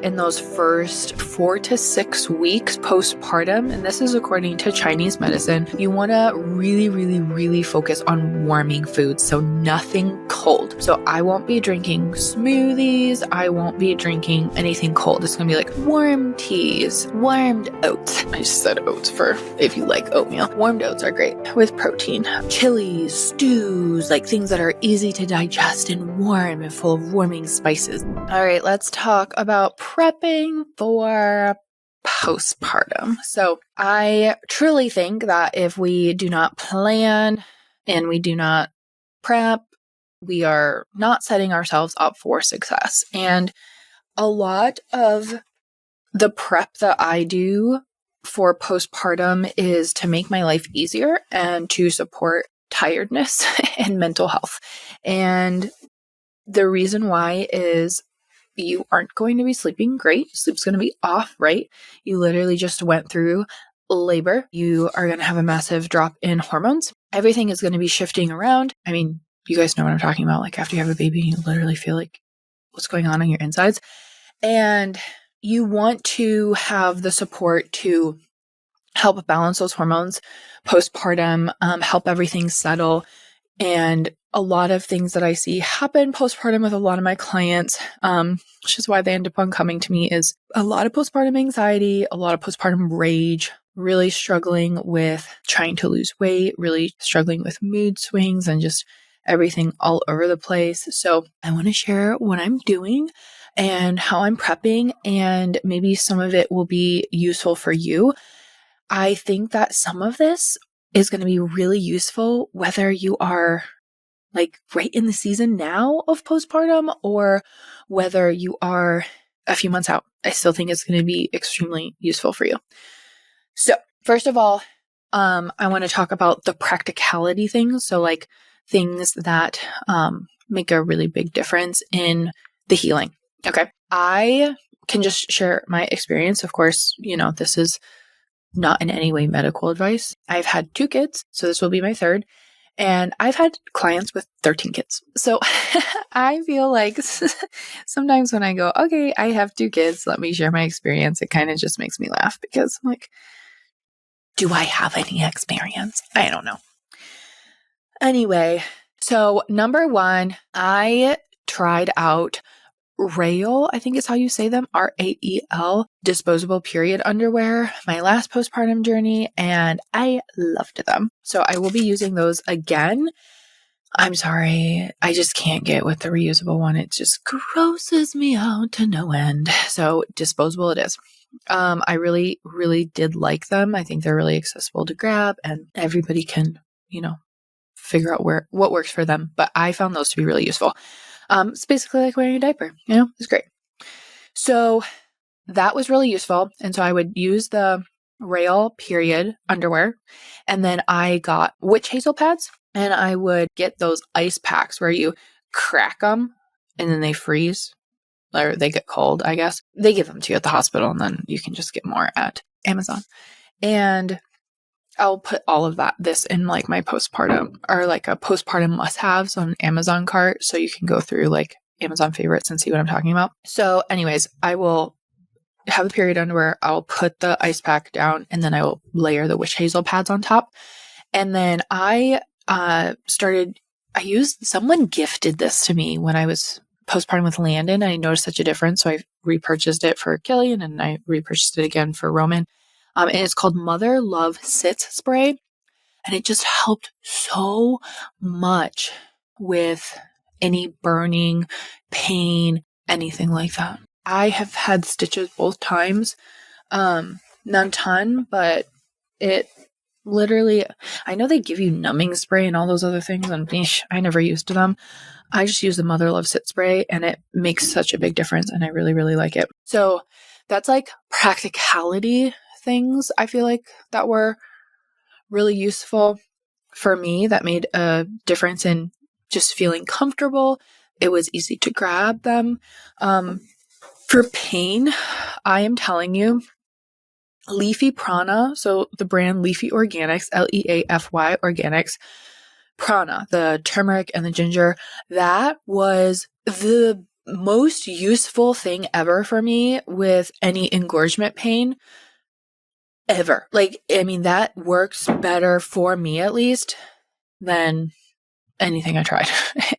in those first 4 to 6 weeks postpartum, and this is according to Chinese medicine, you want to really, really, really focus on warming foods. So nothing cold. So I won't be drinking smoothies. I won't be drinking anything cold. It's going to be like warm teas, warmed oats. I just said oats for if you like oatmeal. Warmed oats are great with protein. Chilies, stews, like things that are easy to digest and warm and full of warming spices. All right, let's talk about prepping for postpartum. So I truly think that if we do not plan and we do not prep, we are not setting ourselves up for success. And a lot of the prep that I do for postpartum is to make my life easier and to support tiredness and mental health. And the reason why is you aren't going to be sleeping great. Sleep's going to be off, right? You literally just went through labor. You are going to have a massive drop in hormones. Everything is going to be shifting around. I mean, you guys know what I'm talking about. Like after you have a baby, you literally feel like what's going on your insides. And you want to have the support to help balance those hormones postpartum, help everything settle. And a lot of things that I see happen postpartum with a lot of my clients, which is why they end up on coming to me, is a lot of postpartum anxiety, a lot of postpartum rage, really struggling with trying to lose weight, really struggling with mood swings and just everything all over the place. So I want to share what I'm doing and how I'm prepping, and maybe some of it will be useful for you. I think that some of this is going to be really useful whether you are like right in the season now of postpartum or whether you are a few months out. I still think it's going to be extremely useful for you. So first of all, I want to talk about the practicality things. So like things that make a really big difference in the healing. Okay. I can just share my experience. Of course, this is not in any way medical advice. I've had 2 kids, so this will be my 3rd. And I've had clients with 13 kids. So I feel like sometimes when I go, okay, I have 2 kids, let me share my experience, it kind of just makes me laugh because I'm like, do I have any experience? I don't know. Anyway, so number 1, I tried out Rael, I think is how you say them, Rael, disposable period underwear, my last postpartum journey, and I loved them. So I will be using those again. I'm sorry, I just can't get with the reusable one. It just grosses me out to no end. So disposable it is. I really, really did like them. I think they're really accessible to grab and everybody can, figure out what works for them. But I found those to be really useful. It's basically like wearing a diaper, it's great. So that was really useful. And so I would use the Rael period underwear. And then I got witch hazel pads and I would get those ice packs where you crack them and then they freeze or they get cold, I guess. They give them to you at the hospital and then you can just get more at Amazon. And I'll put all of this in like my postpartum or like a postpartum must-haves on Amazon cart. So you can go through like Amazon favorites and see what I'm talking about. So anyways, I will have the period underwear. I'll put the ice pack down and then I will layer the witch hazel pads on top. And then someone gifted this to me when I was postpartum with Landon. I noticed such a difference. So I repurchased it for Killian and I repurchased it again for Roman. And it's called Mother Love Sits Spray. And it just helped so much with any burning, pain, anything like that. I have had stitches both times. None ton, but it literally, I know they give you numbing spray and all those other things, and I never used them. I just use the Mother Love Sit Spray, and it makes such a big difference, and I really, really like it. So that's like practicality things I feel like that were really useful for me, that made a difference in just feeling comfortable. It was easy to grab them. For pain, I am telling you, Leafy Prana, so the brand Leafy Organics, Leafy Organics, Prana, the turmeric and the ginger, that was the most useful thing ever for me with any engorgement pain ever. Like, I mean, that works better for me at least than anything I tried.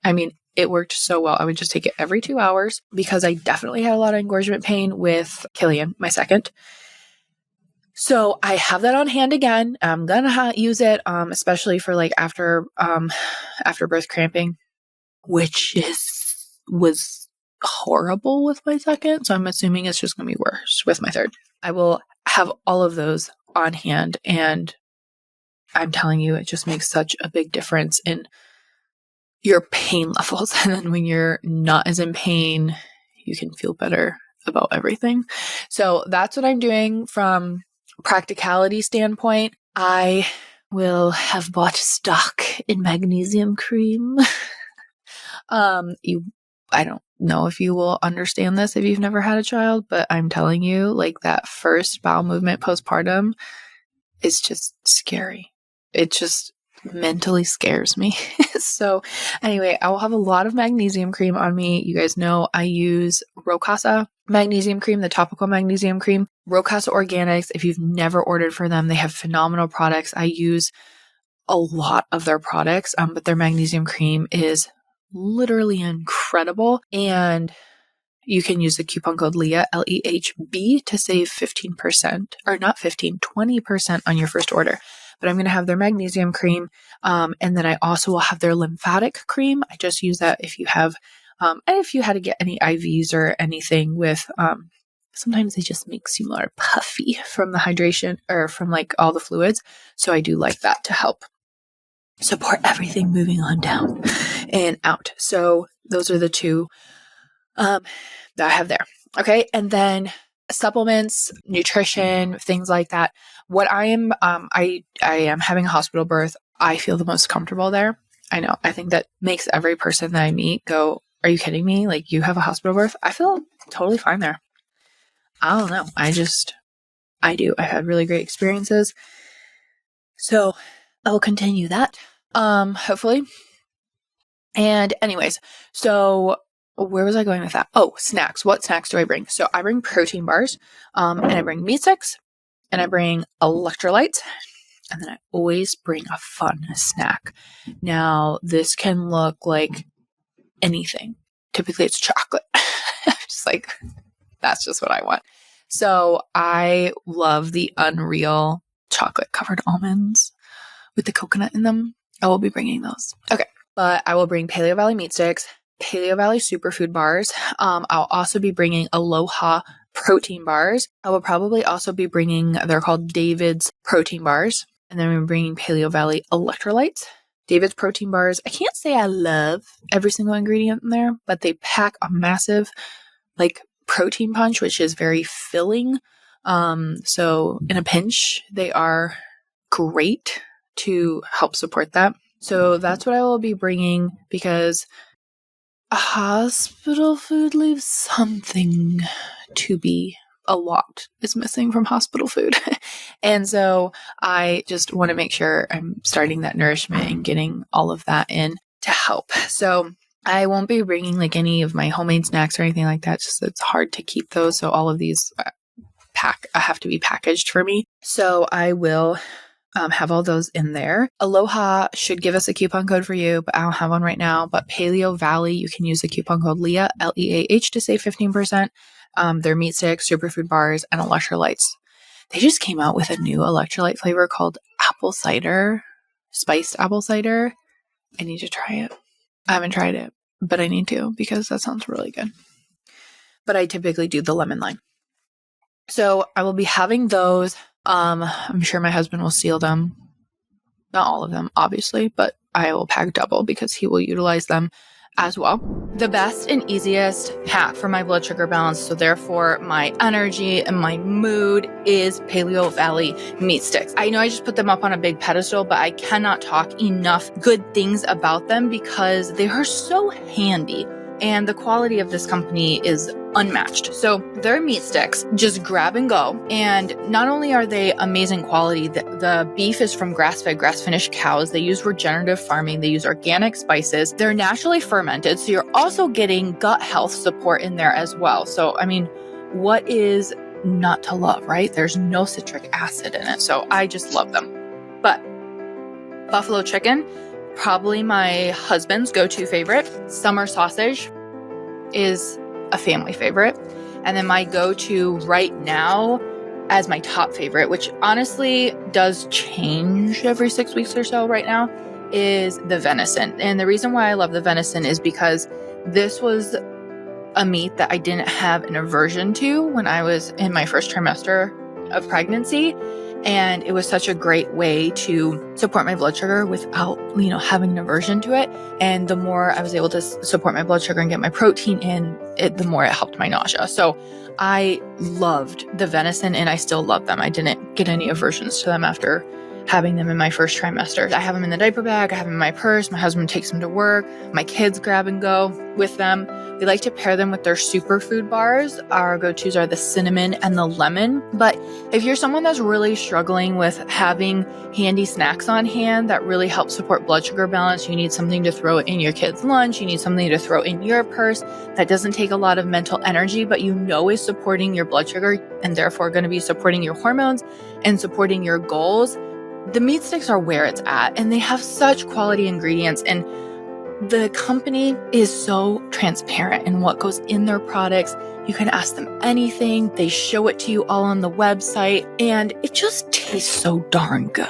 I mean, it worked so well. I would just take it every 2 hours because I definitely had a lot of engorgement pain with Killian, my second. So I have that on hand again. I'm gonna use it, especially for like after birth cramping, which was horrible with my second. So I'm assuming it's just gonna be worse with my third. I will have all of those on hand, and I'm telling you, it just makes such a big difference in your pain levels. And then when you're not as in pain, you can feel better about everything. So that's what I'm doing from practicality standpoint. I will have bought stock in magnesium cream. I don't know if you will understand this if you've never had a child, but I'm telling you, like, that first bowel movement postpartum is just scary. It just mentally scares me. So anyway, I will have a lot of magnesium cream on me. You guys know I use Rocasa magnesium cream, the topical magnesium cream. Rocasa Organics, if you've never ordered for them, they have phenomenal products. I use a lot of their products, but their magnesium cream is literally incredible. And you can use the coupon code LEAH, LEHB, to save 15%, or not 15, 20% on your first order. But I'm going to have their magnesium cream. And then I also will have their lymphatic cream. I just use that if you have, and if you had to get any IVs or anything with, sometimes it just makes you more puffy from the hydration or from like all the fluids. So I do like that to help support everything moving on down and out. So those are the two that I have there. Okay. And then supplements, nutrition, things like that. What I am, I am having a hospital birth. I feel the most comfortable there. I know. I think that makes every person that I meet go, are you kidding me? Like, you have a hospital birth? I feel totally fine there. I don't know. I do. I've had really great experiences. So I will continue that, hopefully. And anyways, so where was I going with that? Oh, snacks. What snacks do I bring? So I bring protein bars, and I bring meat sticks, and I bring electrolytes, and then I always bring a fun snack. Now, this can look like anything. Typically, it's chocolate. Just like, that's just what I want. So I love the Unreal chocolate covered almonds with the coconut in them. I will be bringing those. Okay. But I will bring Paleo Valley meat sticks, Paleo Valley superfood bars. I'll also be bringing Aloha protein bars. I will probably also be bringing, they're called David's protein bars. And then I'm bringing Paleo Valley electrolytes. David's protein bars, I can't say I love every single ingredient in there, but they pack a massive, like, protein punch, which is very filling. So in a pinch, they are great to help support that. So that's what I will be bringing, because a hospital food leaves something to be. A lot is missing from hospital food. And so I just want to make sure I'm starting that nourishment and getting all of that in to help. So I won't be bringing like any of my homemade snacks or anything like that. Just it's hard to keep those. So all of these have to be packaged for me. So I will have all those in there. Aloha should give us a coupon code for you, but I don't have one right now. But Paleo Valley, you can use the coupon code LEAH, LEAH, to save 15%. Their meat sticks, superfood bars, and electrolytes. They just came out with a new electrolyte flavor called apple cider, spiced apple cider. I need to try it. I haven't tried it, but I need to, because that sounds really good. But I typically do the lemon lime. So I will be having those. I'm sure my husband will seal them. Not all of them, obviously, but I will pack double because he will utilize them as well. The best and easiest hack for my blood sugar balance, so therefore my energy and my mood, is Paleo Valley meat sticks. I know I just put them up on a big pedestal, but I cannot talk enough good things about them because they are so handy. And the quality of this company is unmatched. So their meat sticks, just grab and go. And not only are they amazing quality, the beef is from grass-fed, grass-finished cows. They use regenerative farming. They use organic spices. They're naturally fermented. So you're also getting gut health support in there as well. So, I mean, what is not to love, right? There's no citric acid in it. So I just love them. But buffalo chicken, probably my husband's go-to favorite. Summer sausage is a family favorite. And then my go-to right now as my top favorite, which honestly does change every 6 weeks or so right now, is the venison. And the reason why I love the venison is because this was a meat that I didn't have an aversion to when I was in my first trimester of pregnancy. And it was such a great way to support my blood sugar without, having an aversion to it. And the more I was able to support my blood sugar and get my protein in, the more it helped my nausea. So I loved the venison and I still love them. I didn't get any aversions to them after having them in my first trimester. I have them in the diaper bag. I have them in my purse. My husband takes them to work. My kids grab and go with them. We like to pair them with their superfood bars. Our go-tos are the cinnamon and the lemon. But if you're someone that's really struggling with having handy snacks on hand that really help support blood sugar balance, you need something to throw in your kid's lunch, you need something to throw in your purse that doesn't take a lot of mental energy, but is supporting your blood sugar and therefore going to be supporting your hormones and supporting your goals, the meat sticks are where it's at, and they have such quality ingredients, and the company is so transparent in what goes in their products. You can ask them anything. They show it to you all on the website, and it just tastes so darn good.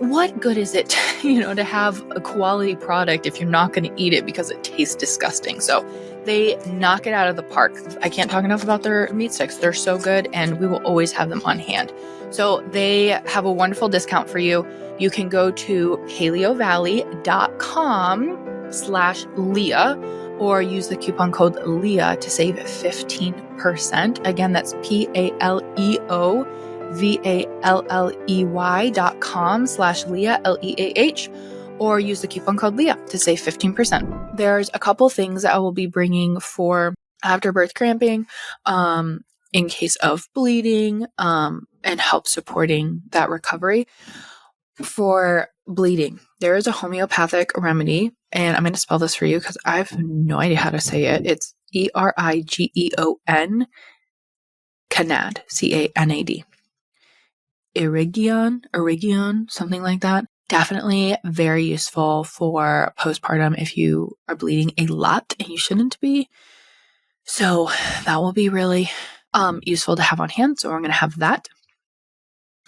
What good is it, to have a quality product if you're not going to eat it because it tastes disgusting? So they knock it out of the park. I can't talk enough about their meat sticks. They're so good, and we will always have them on hand. So they have a wonderful discount for you. You can go to paleovalley.com/Leah or use the coupon code Leah to save 15%. Again, that's PALEOVALLEY.com/Leah, LEAH, or use the coupon code Leah to save 15%. There's a couple things that I will be bringing for afterbirth cramping, in case of bleeding, and help supporting that recovery. For bleeding, there is a homeopathic remedy, and I'm going to spell this for you because I have no idea how to say it. It's ERIGEON, CANAD, CANAD. Irigion, something like that. Definitely very useful for postpartum if you are bleeding a lot, and you shouldn't be. So that will be really useful to have on hand. So we're going to have that.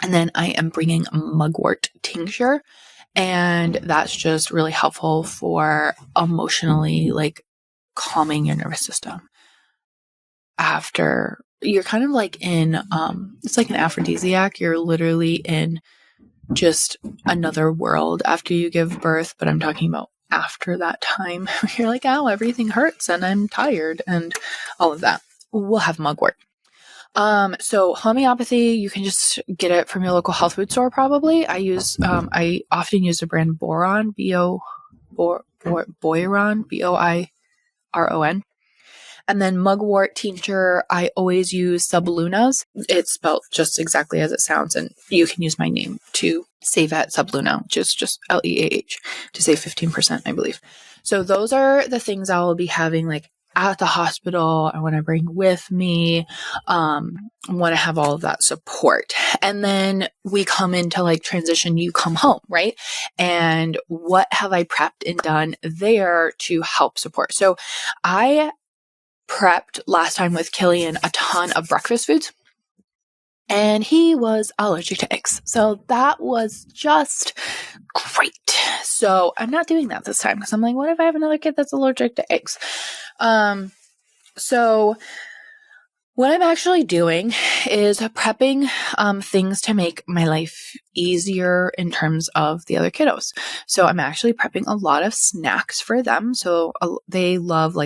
And then I am bringing mugwort tincture, and that's just really helpful for emotionally calming your nervous system. After you're kind of in, it's like an aphrodisiac. You're literally in just another world after you give birth, but I'm talking about after that time. You're like, oh, everything hurts and I'm tired and all of that. We'll have mugwort. So homeopathy, you can just get it from your local health food store. Probably. I often use the brand Boiron, Boiron. And then mugwort tincture, I always use Subluna's. It's spelled just exactly as it sounds. And you can use my name to save at Subluna, just LEAH, to save 15%, I believe. So those are the things I will be having at the hospital. I want to bring with me. I want to have all of that support. And then we come into transition, you come home, right? And what have I prepped and done there to help support? So I prepped last time with Killian a ton of breakfast foods, and he was allergic to eggs. So that was just great. So I'm not doing that this time because I'm like, what if I have another kid that's allergic to eggs? So what I'm actually doing is prepping things to make my life easier in terms of the other kiddos. So I'm actually prepping a lot of snacks for them. So they love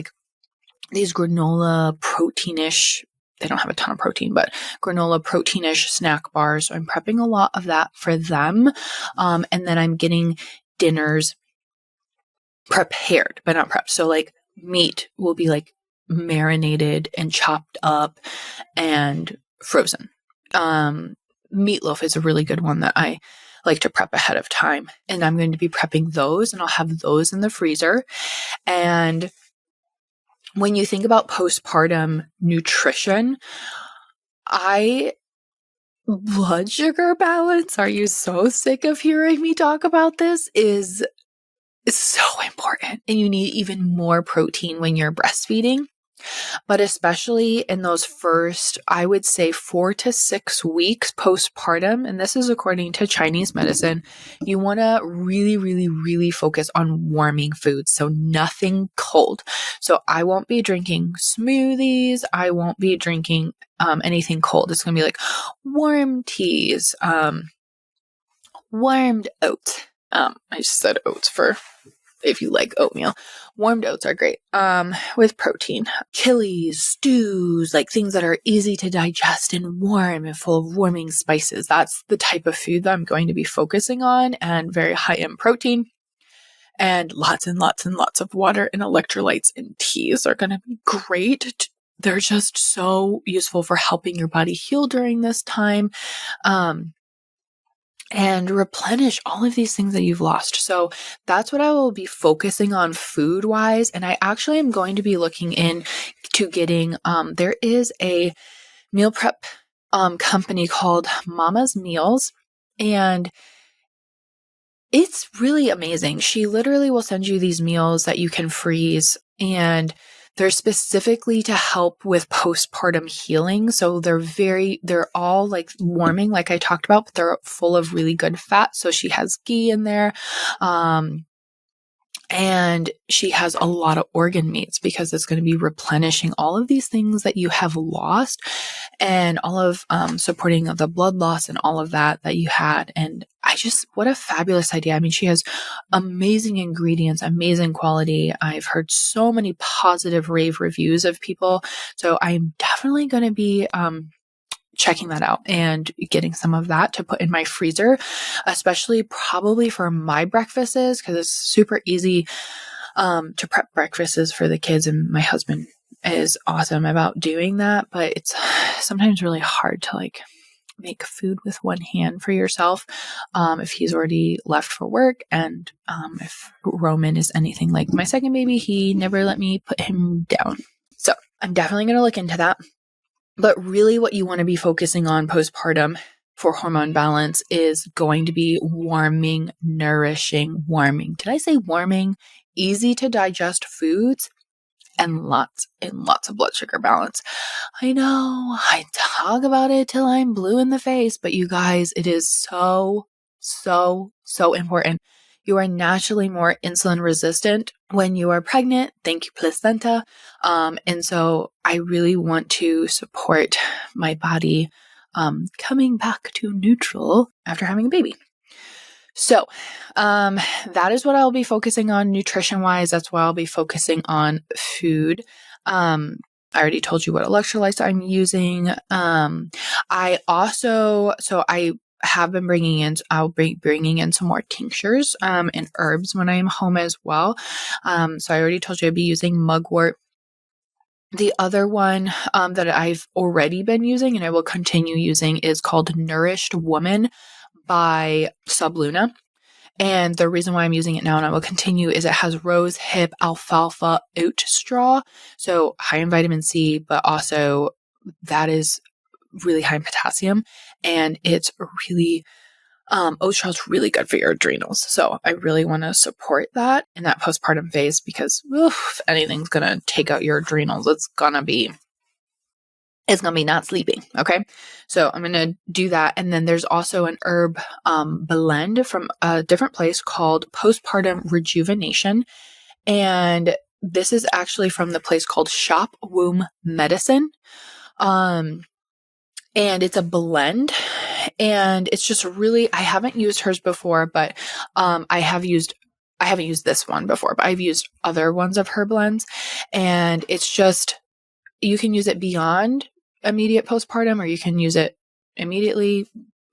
these granola proteinish. They don't have a ton of protein, but granola proteinish snack bars. So I'm prepping a lot of that for them. And then I'm getting dinners prepared, but not prepped. So meat will be marinated and chopped up and frozen. Meatloaf is a really good one that I like to prep ahead of time. And I'm going to be prepping those, and I'll have those in the freezer. And when you think about postpartum nutrition, blood sugar balance, are you so sick of hearing me talk about this? Is so important. And you need even more protein when you're breastfeeding. But especially in those first, I would say 4 to 6 weeks postpartum, and this is according to Chinese medicine, you want to really, really, really focus on warming foods. So nothing cold. So I won't be drinking smoothies. I won't be drinking anything cold. It's going to be like warm teas, warmed oats. I just said oats for if you like oatmeal. Warmed oats are great with protein. Chilies, stews, like things that are easy to digest and warm and full of warming spices. That's the type of food that I'm going to be focusing on, and very high in protein. And lots and lots and lots of water and electrolytes and teas are going to be great. They're just so useful for helping your body heal during this time. And replenish all of these things that you've lost. So that's what I will be focusing on food wise. And I actually am going to be looking into getting, there is a meal prep company called Mama's Meals, and it's really amazing. She literally will send you these meals that you can freeze, and they're specifically to help with postpartum healing. So they're all like warming, like I talked about, but they're full of really good fat. So she has ghee in there. And she has a lot of organ meats because it's going to be replenishing all of these things that you have lost, and all of supporting the blood loss and all of that you had. And what a fabulous idea. I mean, she has amazing ingredients, amazing quality. I've heard so many positive rave reviews of people. So I'm definitely going to be checking that out and getting some of that to put in my freezer, especially probably for my breakfasts, because it's super easy to prep breakfasts for the kids, and my husband is awesome about doing that, but it's sometimes really hard to like make food with one hand for yourself if he's already left for work. And if Roman is anything like my second baby, he never let me put him down. So I'm definitely going to look into that. But really what you want to be focusing on postpartum for hormone balance is going to be warming, nourishing, warming. Did I say warming? Easy to digest foods, and lots of blood sugar balance. I know I talk about it till I'm blue in the face, but you guys, it is so, so, so important. You are naturally more insulin resistant when you are pregnant. Thank you, placenta. And so I really want to support my body coming back to neutral after having a baby. So that is what I'll be focusing on nutrition-wise. That's why I'll be focusing on food. I already told you what electrolytes I'm using. I'll be bringing in some more tinctures and herbs when I'm home as well. So I already told you I'd be using mugwort. The other one that I've already been using and I will continue using is called Nourished Woman by Subluna. And the reason why I'm using it now and I will continue is it has rose hip alfalfa oat straw. So high in vitamin C, but also that is really high in potassium, and it's really oat straw is really good for your adrenals. So I really want to support that in that postpartum phase, because if anything's going to take out your adrenals, it's going to be not sleeping. Okay. So I'm going to do that. And then there's also an herb blend from a different place called Postpartum Rejuvenation. And this is actually from the place called Shop Womb Medicine. And it's a blend, and it's just really, I haven't used hers before, but I haven't used this one before, but I've used other ones of her blends, and it's just, you can use it beyond immediate postpartum, or you can use it immediately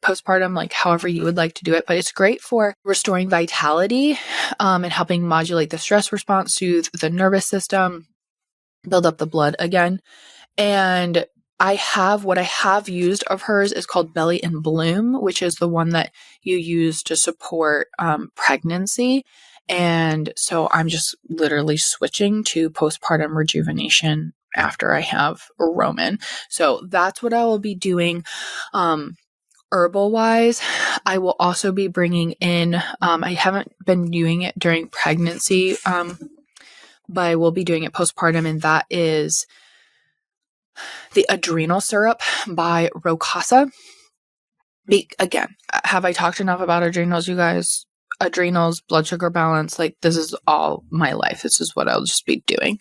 postpartum, like however you would like to do it. But it's great for restoring vitality and helping modulate the stress response, soothe the nervous system, build up the blood again. And what I have used of hers is called Belly and Bloom, which is the one that you use to support pregnancy. And so I'm just literally switching to postpartum rejuvenation after I have Roman. So that's what I will be doing. Herbal wise, I will also be bringing in, I haven't been doing it during pregnancy, but I will be doing it postpartum, and that is the adrenal syrup by Rocasa. Again, have I talked enough about adrenals, you guys? Adrenals, blood sugar balance, like this is all my life. This is what I'll just be doing.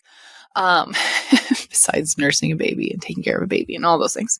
Besides nursing a baby and taking care of a baby and all those things.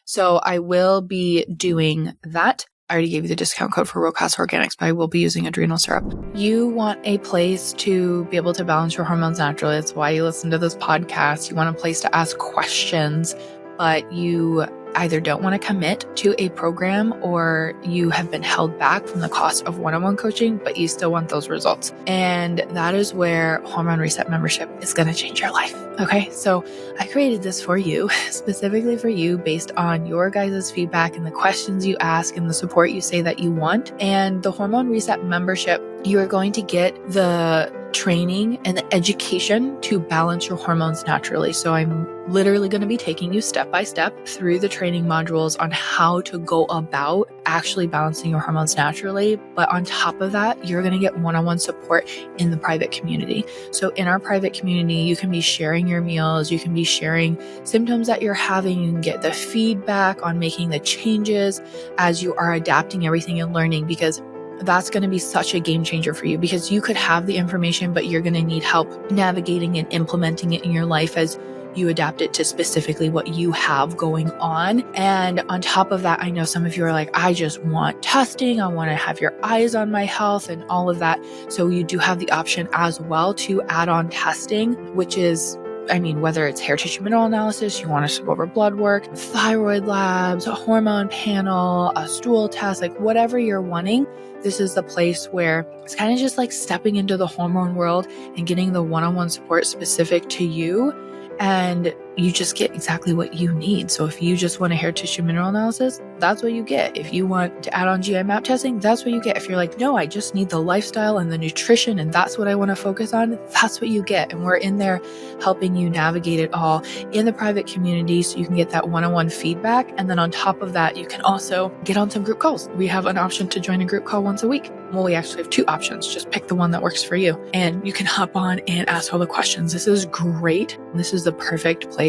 So I will be doing that. I already gave you the discount code for Rocasa Organics, but I will be using adrenal syrup. You want a place to be able to balance your hormones naturally. That's why you listen to this podcast. You want a place to ask questions, but you either don't want to commit to a program or you have been held back from the cost of one-on-one coaching, but you still want those results. And that is where Hormone Reset membership is going to change your life. Okay. So I created this for you, specifically for you, based on your guys' feedback and the questions you ask and the support you say that you want. And the Hormone Reset membership, you are going to get the training and the education to balance your hormones naturally. So I'm literally going to be taking you step by step through the training modules on how to go about actually balancing your hormones naturally. But on top of that, you're going to get one-on-one support in the private community. So in our private community, you can be sharing your meals, you can be sharing symptoms that you're having, you can get the feedback on making the changes as you are adapting everything and learning, because that's going to be such a game changer for you, because you could have the information, but you're going to need help navigating and implementing it in your life as you adapt it to specifically what you have going on. And on top of that, I know some of you are like, I just want testing. I want to have your eyes on my health and all of that. So you do have the option as well to add on testing, which is, whether it's hair tissue mineral analysis, you want us to go over blood work, thyroid labs, a hormone panel, a stool test, like whatever you're wanting, this is the place where it's kind of just like stepping into the hormone world and getting the one-on-one support specific to you. And you just get exactly what you need. So if you just want a hair tissue mineral analysis, that's what you get. If you want to add on GI map testing, that's what you get. If you're like, no, I just need the lifestyle and the nutrition and that's what I want to focus on, that's what you get. And we're in there helping you navigate it all in the private community so you can get that one-on-one feedback. And then on top of that, you can also get on some group calls. We have an option to join a group call once a week. Well, we actually have two options. Just pick the one that works for you and you can hop on and ask all the questions. This is great. This is the perfect place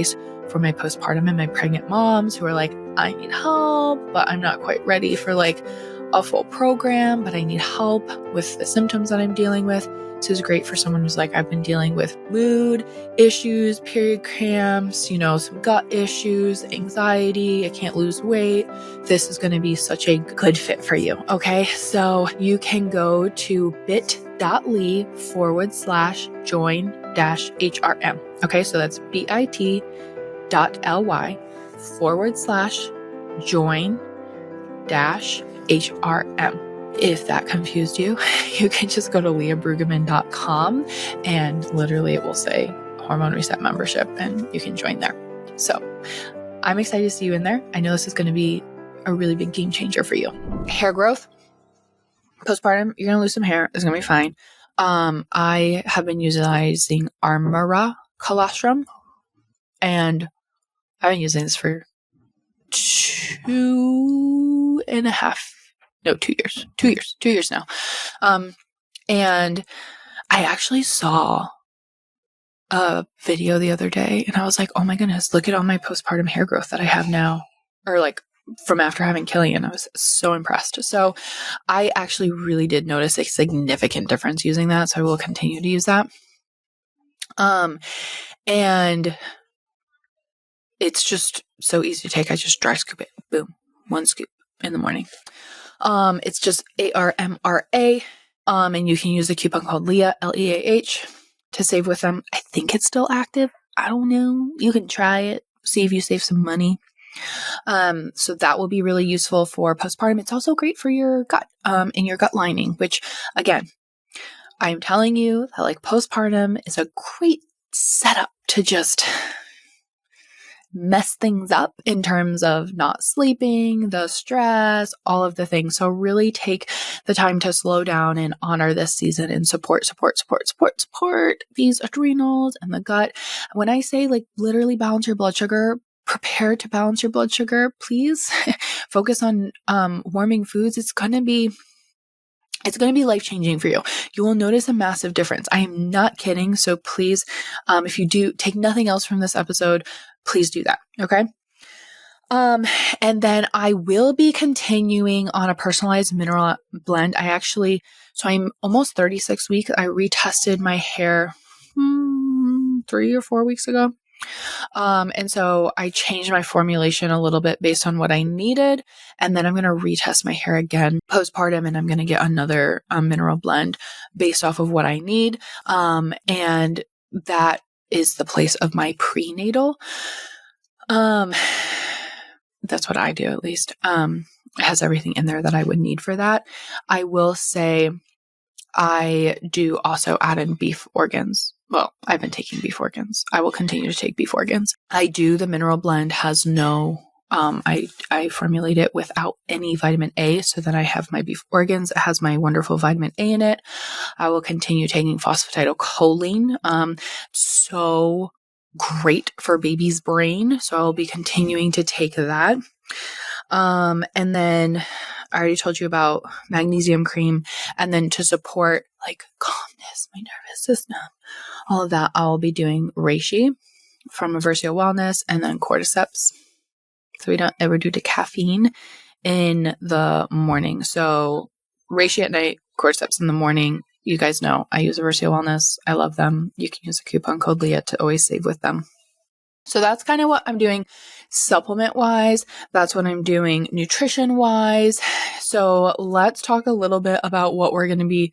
for my postpartum and my pregnant moms who are like, I need help, but I'm not quite ready for like a full program, but I need help with the symptoms that I'm dealing with. This is great for someone who's like, I've been dealing with mood issues, period cramps, some gut issues, anxiety, I can't lose weight. This is going to be such a good fit for you. Okay. So you can go to bit.ly/join-HRM. Okay. So that's bit.ly/join-HRM. If that confused you, you can just go to leahbrueggemann.com and literally it will say Hormone Reset membership and you can join there. So I'm excited to see you in there. I know this is going to be a really big game changer for you. Hair growth, postpartum, you're going to lose some hair. It's going to be fine. I have been utilizing Armora colostrum and I've been using this for 2 years now. And I actually saw a video the other day and I was like, oh my goodness, look at all my postpartum hair growth that I have now, or like from after having Killian. I was so impressed. So I actually really did notice a significant difference using that. So I will continue to use that. And it's just so easy to take. I just dry scoop it. Boom. 1 scoop in the morning. It's just ARMRA. And you can use the coupon code Leah, LEAH, to save with them. I think it's still active. I don't know. You can try it. See if you save some money. So that will be really useful for postpartum. It's also great for your gut, and your gut lining, which again, I'm telling you that like postpartum is a great set up to just mess things up in terms of not sleeping, the stress, all of the things. So really take the time to slow down and honor this season and support these adrenals and the gut. When I say like literally balance your blood sugar, prepare to balance your blood sugar, please focus on warming foods. It's going to be life-changing for you. You will notice a massive difference. I am not kidding. So please, if you do take nothing else from this episode, please do that. Okay. And then I will be continuing on a personalized mineral blend. So I'm almost 36 weeks. I retested my hair 3 or 4 weeks ago. And so I changed my formulation a little bit based on what I needed. And then I'm going to retest my hair again postpartum, and I'm going to get another mineral blend based off of what I need. And that is the place of my prenatal. That's what I do, at least. It has everything in there that I would need for that. I will say I do also add in beef organs. Well, I've been taking beef organs. I will continue to take beef organs. The mineral blend has no, I formulate it without any vitamin A. So then I have my beef organs. It has my wonderful vitamin A in it. I will continue taking phosphatidylcholine. So great for baby's brain. So I'll be continuing to take that. And then I already told you about magnesium cream. And then to support like calmness, my nervous system, all of that, I'll be doing reishi from Aversio Wellness and then cordyceps. So we don't ever do the caffeine in the morning. So reishi at night, cordyceps in the morning. You guys know I use Aversio Wellness. I love them. You can use a coupon code Leah to always save with them. So that's kind of what I'm doing supplement wise. That's what I'm doing nutrition wise. So let's talk a little bit about what we're going to be,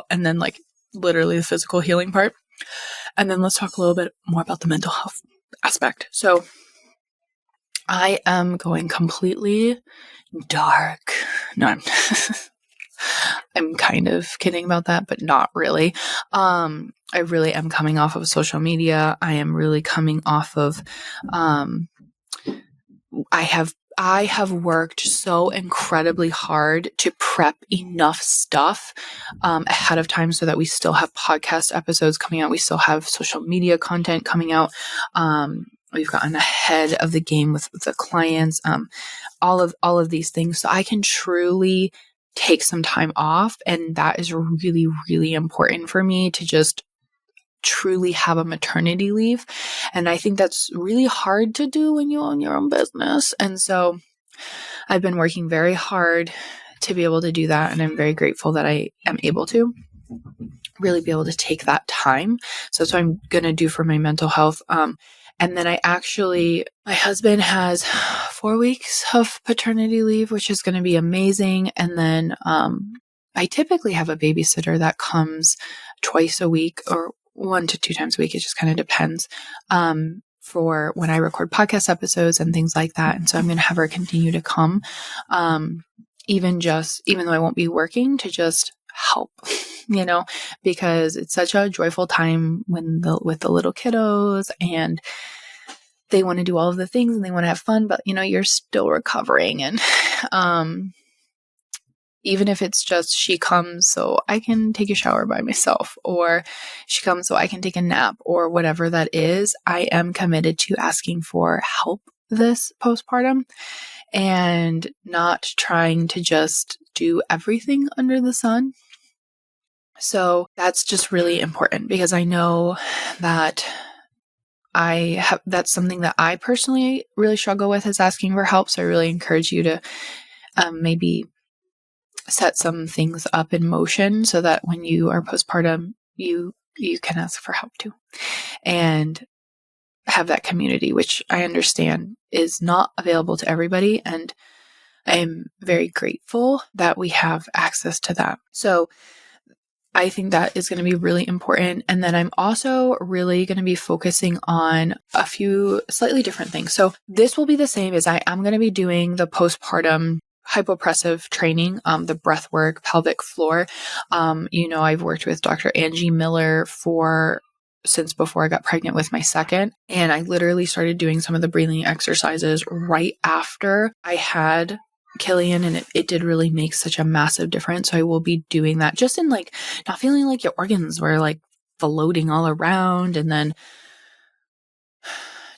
and then like literally the physical healing part. And then let's talk a little bit more about the mental health aspect. So I am going completely dark. No, I'm kind of kidding about that, but not really. I really am coming off of social media. I am really coming off of, I have worked so incredibly hard to prep enough stuff ahead of time so that we still have podcast episodes coming out. We still have social media content coming out. We've gotten ahead of the game with the clients, all of these things. So I can truly take some time off. And that is really, really important for me to just truly have a maternity leave. And I think that's really hard to do when you own your own business. And so I've been working very hard to be able to do that. And I'm very grateful that I am able to really be able to take that time. So that's what I'm going to do for my mental health. And then my husband has 4 weeks of paternity leave, which is going to be amazing. And then I typically have a babysitter that comes twice a week or 1 to 2 times a week. It just kind of depends for when I record podcast episodes and things like that. And so I'm going to have her continue to come, even though I won't be working, to just help, because it's such a joyful time with the little kiddos, and they want to do all of the things and they want to have fun, but you're still recovering. And even if it's just she comes so I can take a shower by myself, or she comes so I can take a nap, or whatever that is, I am committed to asking for help this postpartum and not trying to just do everything under the sun. So that's just really important, because I know that that's something that I personally really struggle with, is asking for help. So I really encourage you to maybe set some things up in motion so that when you are postpartum, you can ask for help too, and have that community, which I understand is not available to everybody. And I am very grateful that we have access to that. So I think that is going to be really important. And then I'm also really going to be focusing on a few slightly different things. So this will be the same as I am going to be doing the postpartum hypopressive training, the breath work, pelvic floor. I've worked with Dr. Angie Miller for since before I got pregnant with my second. And I literally started doing some of the breathing exercises right after I had Killian, and it did really make such a massive difference. So I will be doing that just in like not feeling like your organs were like floating all around, and then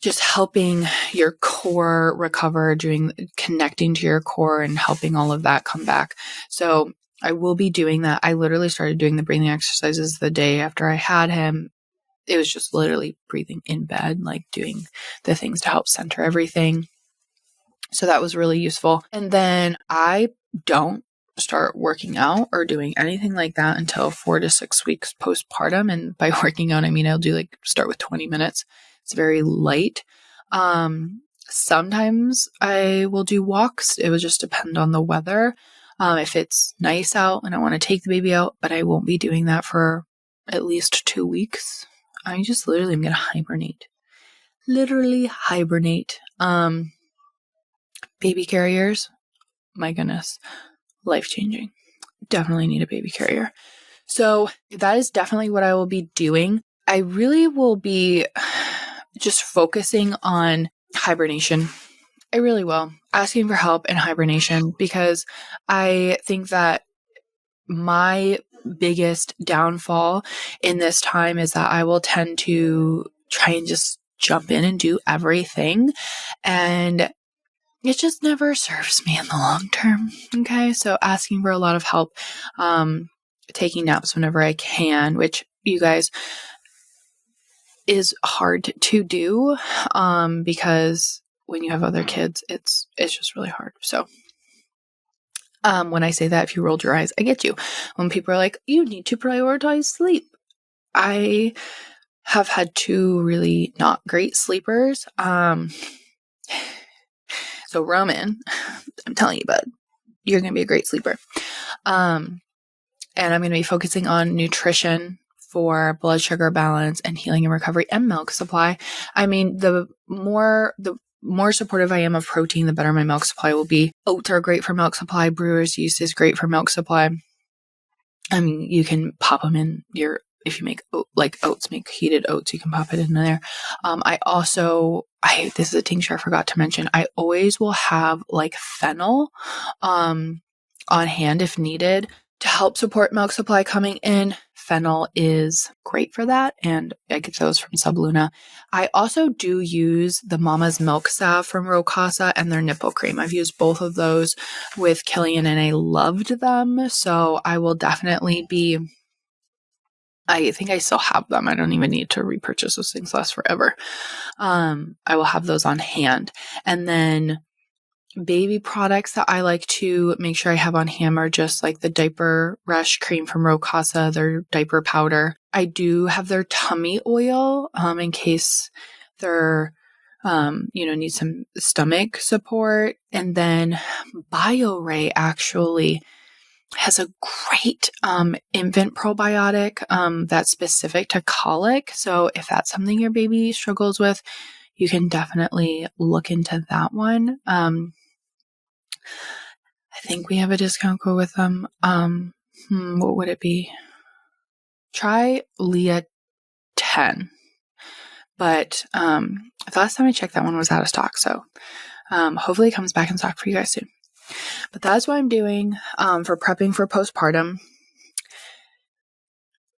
just helping your core recover, connecting to your core and helping all of that come back. So I will be doing that. I literally started doing the breathing exercises the day after I had him. It was just literally breathing in bed, like doing the things to help center everything. So that was really useful. And then I don't start working out or doing anything like that until 4 to 6 weeks postpartum. And by working out, I mean, I'll do like start with 20 minutes. It's very light. Sometimes I will do walks. It would just depend on the weather. If it's nice out and I want to take the baby out, but I won't be doing that for at least 2 weeks. I just literally am going to hibernate. Literally hibernate. Baby carriers, my goodness, life-changing. Definitely need a baby carrier. So that is definitely what I will be doing. I really will be just focusing on hibernation. I really will. Asking for help in hibernation, because I think that my biggest downfall in this time is that I will tend to try and just jump in and do everything. And it just never serves me in the long term. Okay. So asking for a lot of help, taking naps whenever I can, which you guys is hard to do, because when you have other kids, it's just really hard. So, when I say that, if you rolled your eyes, I get you. When people are like, you need to prioritize sleep. I have had 2 really not great sleepers. So Roman, I'm telling you, bud, you're going to be a great sleeper. And I'm going to be focusing on nutrition for blood sugar balance and healing and recovery and milk supply. I mean, the more supportive I am of protein, the better my milk supply will be. Oats are great for milk supply. Brewer's yeast is great for milk supply. I mean, you can pop them in if you make oats, make heated oats, you can pop it in there. This is a tincture I forgot to mention. I always will have like fennel, on hand if needed to help support milk supply coming in. Fennel is great for that, and I get those from Subluna. I also do use the Mama's Milk Salve from Rocasa and their nipple cream. I've used both of those with Killian and I loved them. So I will definitely be, I think I still have them. I don't even need to repurchase those things, last forever. I will have those on hand. And then baby products that I like to make sure I have on hand are just like the diaper rash cream from Rocasa, their diaper powder. I do have their tummy oil, in case they're, need some stomach support. And then BioRay actually has a great infant probiotic that's specific to colic. So if that's something your baby struggles with, you can definitely look into that one. I think we have a discount code with them. What would it be? Try Leah 10. But the last time I checked, that one was out of stock. So hopefully it comes back in stock for you guys soon. But that's what I'm doing for prepping for postpartum.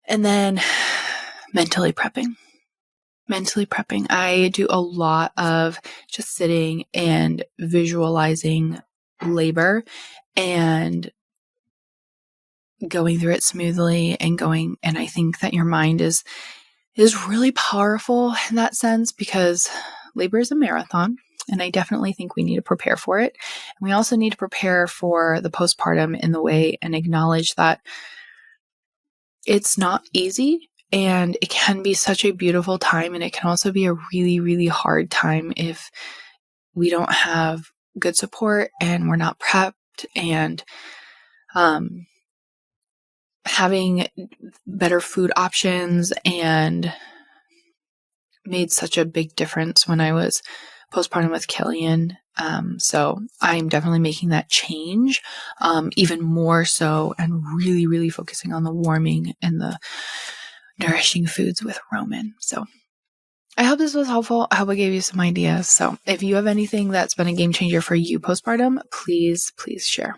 And then mentally prepping. I do a lot of just sitting and visualizing labor and going through it smoothly and I think that your mind is really powerful in that sense, because labor is a marathon, and I definitely think we need to prepare for it. And we also need to prepare for the postpartum in the way and acknowledge that it's not easy, and it can be such a beautiful time, and it can also be a really, really hard time if we don't have good support and we're not prepped, and having better food options and made such a big difference when I was postpartum with Killian. So I'm definitely making that change, even more so, and really, really focusing on the warming and nourishing foods with Roman. So I hope this was helpful. I hope I gave you some ideas. So if you have anything that's been a game changer for you postpartum, please share.